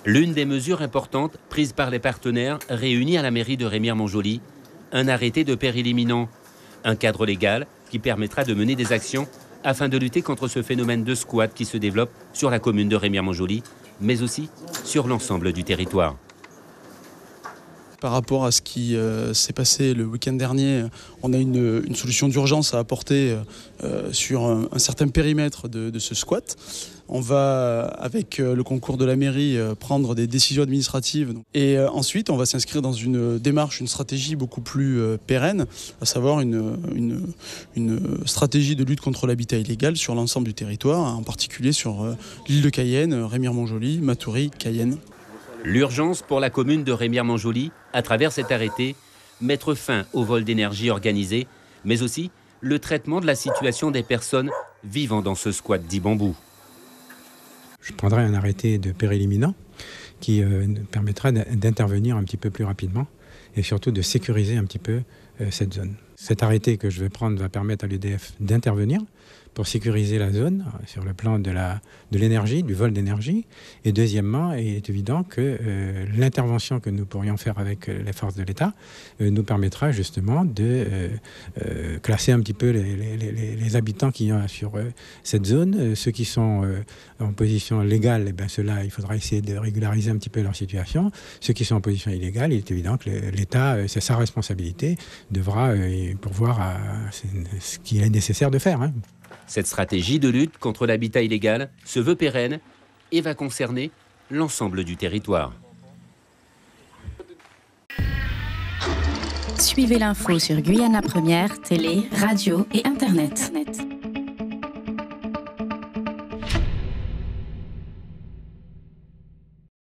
L'une des mesures importantes prises par les partenaires réunis à la mairie de Remire-Montjoly, un arrêté de péril imminent, un cadre légal qui permettra de mener des actions afin de lutter contre ce phénomène de squat qui se développe sur la commune de Remire-Montjoly, mais aussi sur l'ensemble du territoire. Par rapport à ce qui s'est passé le week-end dernier, on a une solution d'urgence à apporter sur un certain périmètre de ce squat. On va, avec le concours de la mairie, prendre des décisions administratives. Et ensuite, on va s'inscrire dans une démarche, une stratégie beaucoup plus pérenne, à savoir une stratégie de lutte contre l'habitat illégal sur l'ensemble du territoire, en particulier sur l'île de Cayenne, Remire-Montjoly, Matoury, Cayenne. L'urgence pour la commune de Remire-Montjoly, à travers cet arrêté, mettre fin au vol d'énergie organisé, mais aussi le traitement de la situation des personnes vivant dans ce squat dit bambou. Je prendrai un arrêté de péril imminent qui permettra d'intervenir un petit peu plus rapidement et surtout de sécuriser un petit peu cette zone. Cet arrêté que je vais prendre va permettre à l'EDF d'intervenir pour sécuriser la zone sur le plan de l'énergie, du vol d'énergie. Et deuxièmement, il est évident que l'intervention que nous pourrions faire avec les forces de l'État nous permettra justement de classer un petit peu les habitants qui sont sur cette zone. Ceux qui sont en position légale, ceux-là, il faudra essayer de régulariser un petit peu leur situation. Ceux qui sont en position illégale, il est évident que l'État, c'est sa responsabilité, devra pourvoir à ce qu'il est nécessaire de faire. Cette stratégie de lutte contre l'habitat illégal se veut pérenne et va concerner l'ensemble du territoire. Suivez l'info sur Guyana Première, télé, radio et Internet.